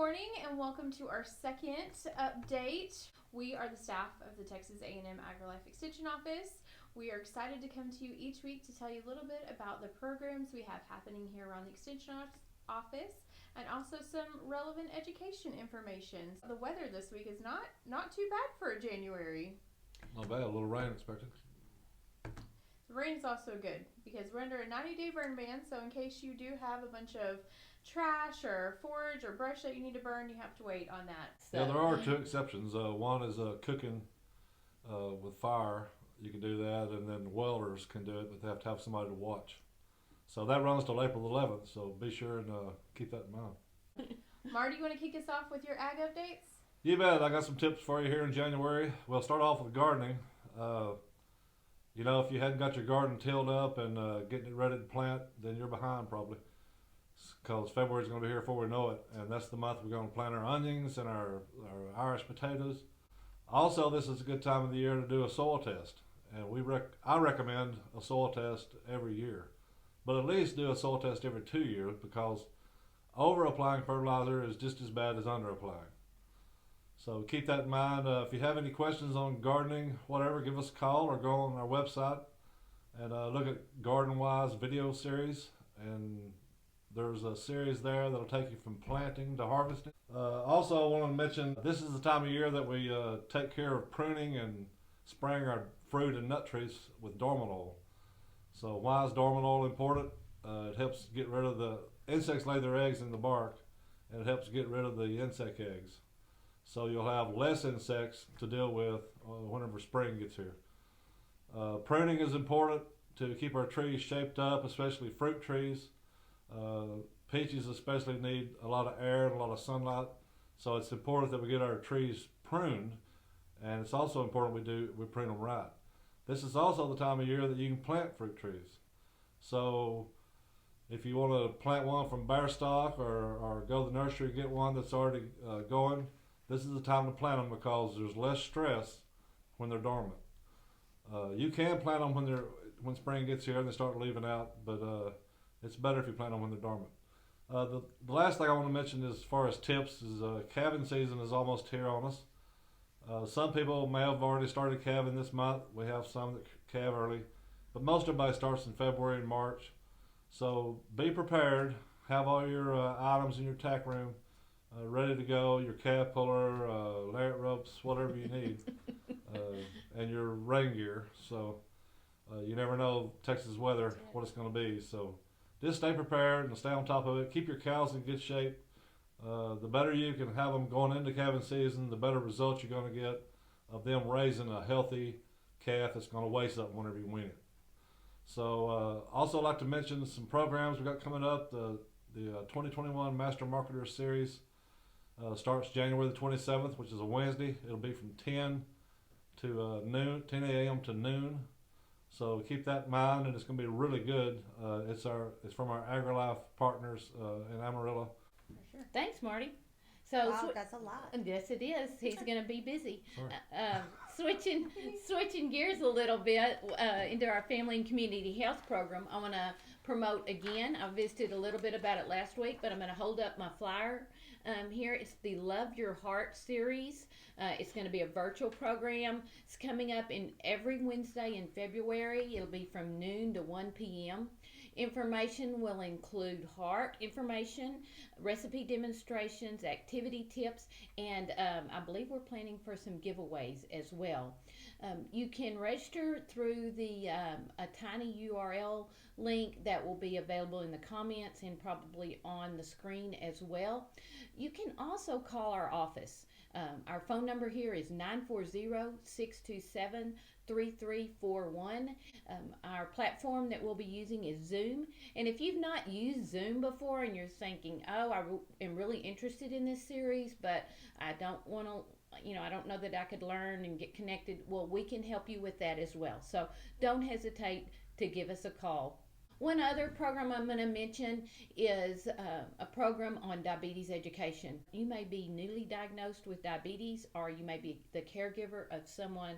morning and welcome to our second update. We are the staff of the Texas A&M AgriLife Extension Office. We are excited to come to you each week to tell you a little bit about the programs we have happening here around the Extension Office and also some relevant education information. The weather this week is not too bad for January. Not bad, a little rain expected. The rain is also good because we're under a 90-day burn ban, so in case you do have a bunch of trash or forage or brush that you need to burn, you have to wait on that. So. Yeah, there are two exceptions. One is cooking with fire. You can do that, and then welders can do it, but they have to have somebody to watch. So that runs till April 11th, so be sure and keep that in mind. Marty, you want to kick us off with your ag updates? You bet. I got some tips for you here in January. We'll start off with gardening. You know, if you hadn't got your garden tilled up and getting it ready to plant, then you're behind probably. Because February is going to be here before we know it, and that's the month we're going to plant our onions and our Irish potatoes. Also, this is a good time of the year to do a soil test, and I recommend a soil test every year, but at least do a soil test every 2 years because over applying fertilizer is just as bad as under applying. So keep that in mind. If you have any questions on gardening, whatever, give us a call or go on our website and look at Garden Wise video series. And there's a series there that'll take you from planting to harvesting. Also, I want to mention this is the time of year that we take care of pruning and spraying our fruit and nut trees with dormant oil. So why is dormant oil important? It helps get rid of the insects lay their eggs in the bark, and it helps get rid of the insect eggs. So you'll have less insects to deal with whenever spring gets here. Pruning is important to keep our trees shaped up, especially fruit trees. Peaches especially need a lot of air and a lot of sunlight. So it's important that we get our trees pruned, and it's also important we prune them right. This is also the time of year that you can plant fruit trees. So if you want to plant one from bare stock or go to the nursery and get one that's already going, this is the time to plant them because there's less stress when they're dormant. You can plant them when spring gets here and they start leaving out, but it's better if you plant them when they're dormant. The last thing I want to mention as far as tips is calving season is almost here on us. Some people may have already started calving this month. We have some that calve early, but most everybody starts in February and March. So be prepared. Have all your items in your tack room ready to go, your calf puller, lariat ropes, whatever you need, and your rain gear. So you never know Texas weather, what it's going to be. So just stay prepared and stay on top of it. Keep your cows in good shape. The better you can have them going into calving season, the better results you're going to get of them raising a healthy calf that's going to weigh something whenever you wean it. So also like to mention some programs we got coming up. The 2021 Master Marketer Series starts January the 27th, which is a Wednesday. It'll be from 10 to noon, 10 a.m. to noon. So keep that in mind, and it's going to be really good. It's from our AgriLife partners in Amarillo. For sure. Thanks, Marty. So wow, that's a lot. Yes, it is. He's going to be busy. Switching gears a little bit into our family and community health program. I want to promote again. I visited a little bit about it last week, but I'm going to hold up my flyer here. It's the Love Your Heart series. It's going to be a virtual program. It's coming up in every Wednesday in February. It'll be from noon to 1 p.m. Information will include heart information, recipe demonstrations, activity tips, and I believe we're planning for some giveaways as well. You can register through a tiny URL link that will be available in the comments and probably on the screen as well. You can also call our office. Our phone number here is 940-627-3341. Our platform that we'll be using is Zoom. And if you've not used Zoom before and you're thinking, oh, I am really interested in this series, but I don't want to, I don't know that I could learn and get connected, well, we can help you with that as well. So don't hesitate to give us a call. One other program I'm going to mention is a program on diabetes education. You may be newly diagnosed with diabetes, or you may be the caregiver of someone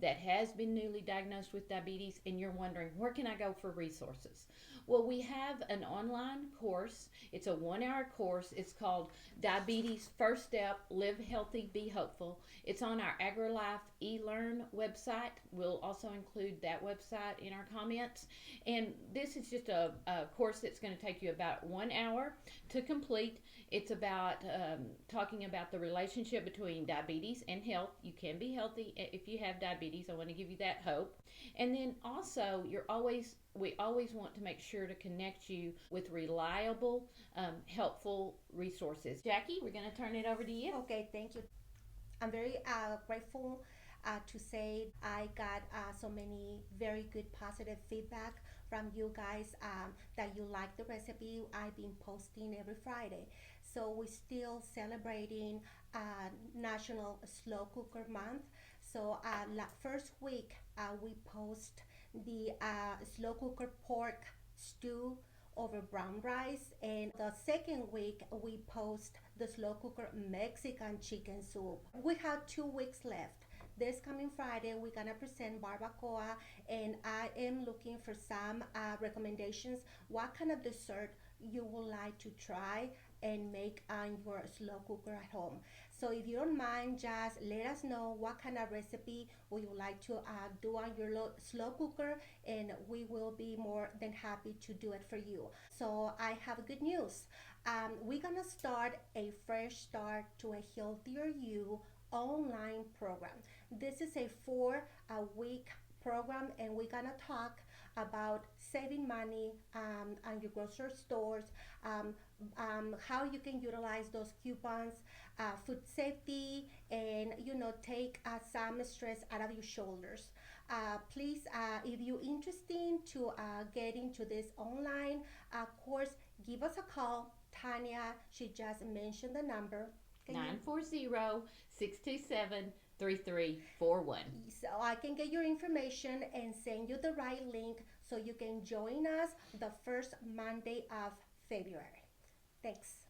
that has been newly diagnosed with diabetes, and you're wondering, where can I go for resources? Well, we have an online course. It's a 1 hour course. It's called Diabetes First Step, Live Healthy, Be Hopeful. It's on our AgriLife eLearn website. We'll also include that website in our comments. And this is just a course that's going to take you about 1 hour to complete. It's about talking about the relationship between diabetes and health. You can be healthy if you have diabetes. I want to give you that hope. And then also, we always want to make sure to connect you with reliable, helpful resources. Jackie, we're going to turn it over to you. Okay, thank you. I'm very grateful to say I got so many very good positive feedback from you guys that you like the recipe I've been posting every Friday. So we're still celebrating National Slow Cooker Month. So first week we post the slow cooker pork stew over brown rice, and the second week we post the slow cooker Mexican chicken soup. We have 2 weeks left. This coming Friday we're gonna present barbacoa, and I am looking for some recommendations what kind of dessert you would like to try and make on your slow cooker at home. So if you don't mind, just let us know what kind of recipe would you like to do on your slow cooker, and we will be more than happy to do it for you. So I have good news. We're gonna start a fresh start to a healthier you online program. This is a 4-week program, and we're gonna talk about saving money on your grocery stores, how you can utilize those coupons, food safety, and take some stress out of your shoulders. Please, if you're interested to get into this online course, give us a call. Tanya, she just mentioned the number. 940-627-3341. So I can get your information and send you the right link so you can join us the first Monday of February. Thanks.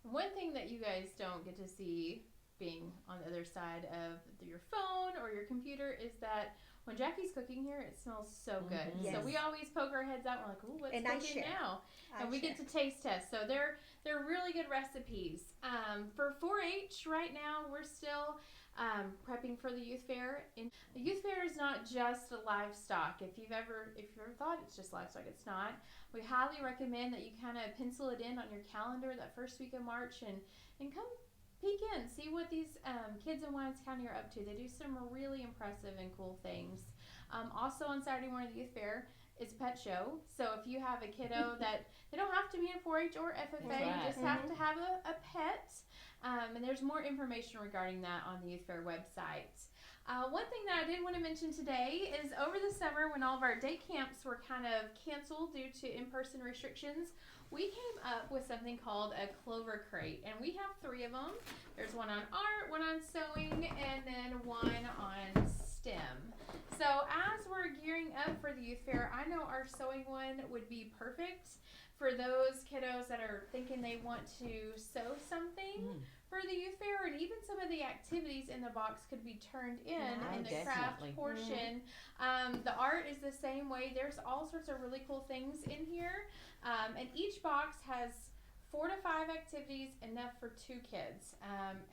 One thing that you guys don't get to see being on the other side of your phone or your computer is that when Jackie's cooking here, it smells so good. Yes. So we always poke our heads out and we're like, ooh, what's And cooking now? And we get to taste test. So they're really good recipes. For 4-H right now, we're still prepping for the youth fair. And the youth fair is not just livestock. If you've ever thought it's just livestock, it's not. We highly recommend that you kind of pencil it in on your calendar that first week of March and come peek in, see what these kids in Wines County are up to. They do some really impressive and cool things. Also on Saturday morning at the youth fair is a pet show. So if you have a kiddo that they don't have to be in 4-H or FFA, Right. you just have to have a pet. And there's more information regarding that on the youth fair website. One thing that I did want to mention today is over the summer when all of our day camps were kind of canceled due to in-person restrictions, we came up with something called a Clover Crate, and we have 3 of them. There's one on art, one on sewing, and then one on STEM. So as we're gearing up for the youth fair, I know our sewing one would be perfect for those kiddos that are thinking they want to sew something for the youth fair, and even some of the activities in the box could be turned in the craft definitely. portion. The art is the same way. There's all sorts of really cool things in here, and each box has 4 to 5 activities, enough for 2 kids,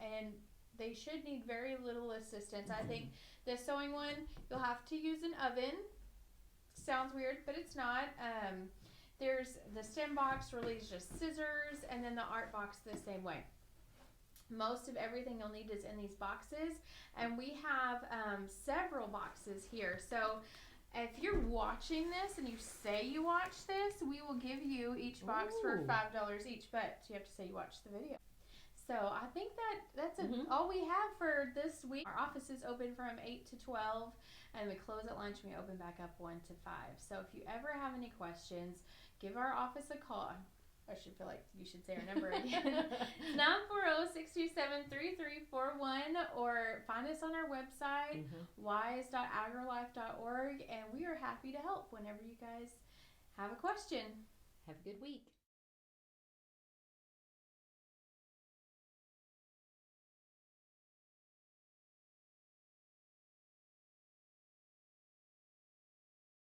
and they should need very little assistance. I think the sewing one, you'll have to use an oven. Sounds weird, but it's not. There's the STEM box, really is just scissors, and then the art box the same way. Most of everything you'll need is in these boxes, and we have several boxes here. So if you're watching this and you say you watch this, we will give you each box for $5 each, but you have to say you watched the video. So I think that's all we have for this week. Our office is open from 8 to 12, and we close at lunch and we open back up 1 to 5. So if you ever have any questions, give our office a call. I should feel like you should say our number again. 940-627-3341, or find us on our website, wise.agrilife.org, and we are happy to help whenever you guys have a question. Have a good week.